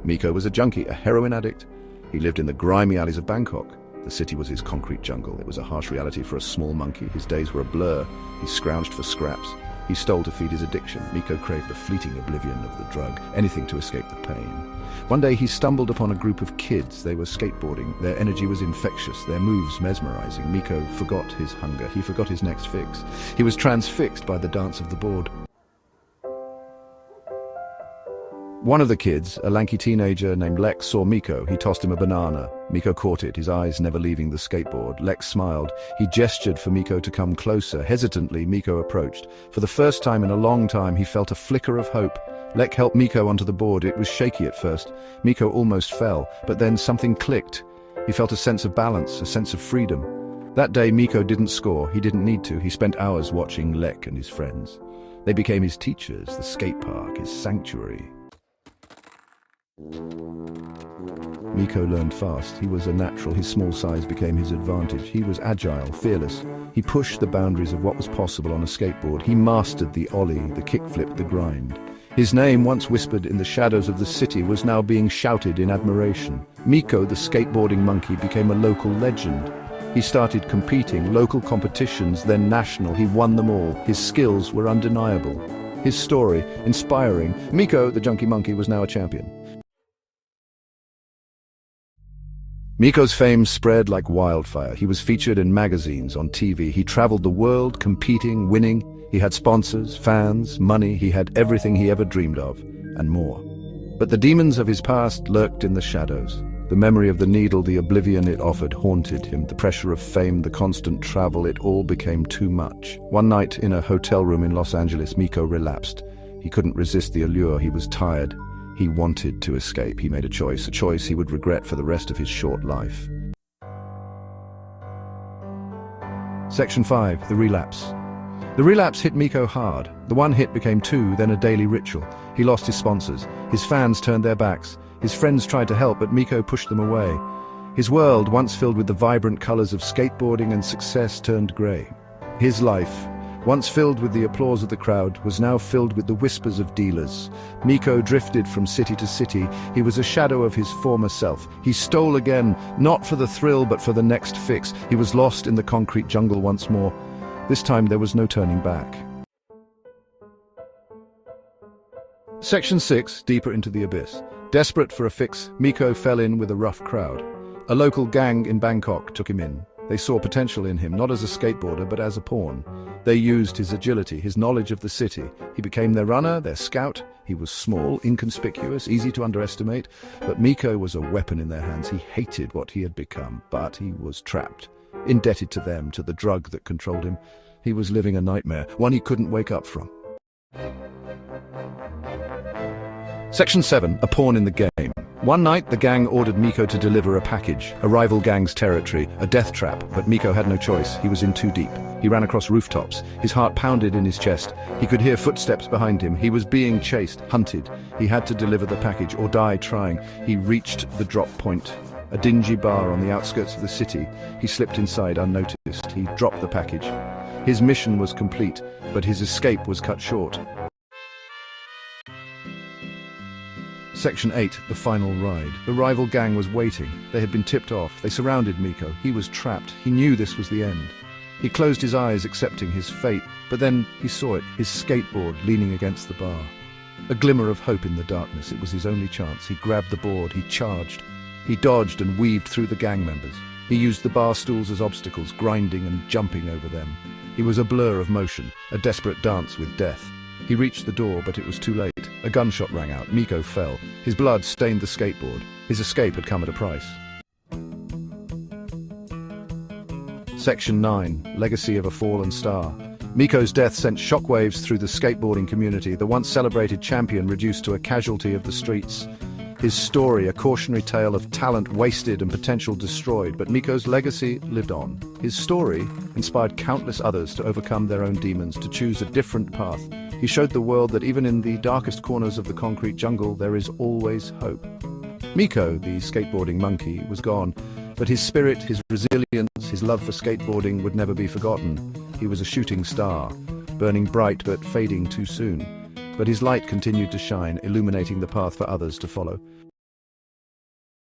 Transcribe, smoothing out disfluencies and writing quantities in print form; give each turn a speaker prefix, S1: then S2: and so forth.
S1: Miko was a junkie, a heroin addict. He lived in the grimy alleys of Bangkok. The city was his concrete jungle. It was a harsh reality for a small monkey. His days were a blur. He scrounged for scraps. He stole to feed his addiction. Miko craved the fleeting oblivion of the drug, anything to escape the pain. One day he stumbled upon a group of kids. They were skateboarding. Their energy was infectious, their moves mesmerizing. Miko forgot his hunger. He forgot his next fix. He was transfixed by the dance of the board. One of the kids, a lanky teenager named Lex, saw Miko. He tossed him a banana. Miko caught it, his eyes never leaving the skateboard. Lex smiled. He gestured for Miko to come closer. Hesitantly, Miko approached. For the first time in a long time, he felt a flicker of hope. Lex helped Miko onto the board. It was shaky at first. Miko almost fell, but then something clicked. He felt a sense of balance, a sense of freedom. That day, Miko didn't score. He didn't need to. He spent hours watching Lex and his friends. They became his teachers, the skate park, his sanctuary. Miko learned fast. He was a natural. His small size became his advantage. He was agile, fearless. He pushed the boundaries of what was possible on a skateboard. He mastered the ollie, the kickflip, the grind. His name, once whispered in the shadows of the city, was now being shouted in admiration. Miko, the skateboarding monkey, became a local legend. He started competing, local competitions, then national. He won them all. His skills were undeniable. His story, inspiring. Miko, the junkie monkey, was now a champion. Miko's fame spread like wildfire. He was featured in magazines, on TV. He traveled the world, competing, winning. He had sponsors, fans, money. He had everything he ever dreamed of, and more. But the demons of his past lurked in the shadows. The memory of the needle, the oblivion it offered, haunted him. The pressure of fame, the constant travel, it all became too much. One night in a hotel room in Los Angeles, Miko relapsed. He couldn't resist the allure. He was tired. He wanted to escape. He made a choice he would regret for the rest of his short life. Section 5. The relapse. The relapse hit Miko hard. The one hit became two, then a daily ritual. He lost his sponsors. His fans turned their backs. His friends tried to help, but Miko pushed them away. His world, once filled with the vibrant colors of skateboarding and success, turned gray. His life, once filled with the applause of the crowd, was now filled with the whispers of dealers. Miko drifted from city to city. He was a shadow of his former self. He stole again, not for the thrill but for the next fix. He was lost in the concrete jungle once more. This time there was no turning back. Section 6. Deeper into the abyss. Desperate for a fix, Miko fell in with a rough crowd. A local gang in Bangkok took him in. They saw potential in him, not as a skateboarder, but as a pawn. They used his agility, his knowledge of the city. He became their runner, their scout. He was small, inconspicuous, easy to underestimate, but Miko was a weapon in their hands. He hated what he had become, but he was trapped, indebted to them, to the drug that controlled him. He was living a nightmare, one he couldn't wake up from. Section 7. A pawn in the game. One night, the gang ordered Miko to deliver a package, a rival gang's territory, a death trap, but Miko had no choice. He was in too deep. He ran across rooftops. His heart pounded in his chest. He could hear footsteps behind him. He was being chased, hunted. He had to deliver the package or die trying. He reached the drop point, a dingy bar on the outskirts of the city. He slipped inside unnoticed. He dropped the package. His mission was complete, but his escape was cut short. Section 8. The final ride. The rival gang was waiting. They had been tipped off. They surrounded Miko. He was trapped. He knew this was the end. He closed his eyes, accepting his fate, but then he saw it, his skateboard leaning against the bar. A glimmer of hope in the darkness. It was his only chance. He grabbed the board. He charged. He dodged and weaved through the gang members. He used the bar stools as obstacles, grinding and jumping over them. He was a blur of motion, a desperate dance with death. He reached the door, but it was too late. A gunshot rang out. Miko fell. His blood stained the skateboard. His escape had come at a price. Section 9. Legacy of a Fallen Star. Miko's death sent shockwaves through the skateboarding community. The once celebrated champion reduced to a casualty of the streets. His story, a cautionary tale of talent wasted and potential destroyed, but Miko's legacy lived on. His story inspired countless others to overcome their own demons, to choose a different path. He showed the world that even in the darkest corners of the concrete jungle, there is always hope. Miko, the skateboarding monkey, was gone, but his spirit, his resilience, his love for skateboarding would never be forgotten. He was a shooting star, burning bright but fading too soon. But his light continued to shine, illuminating the path for others to follow.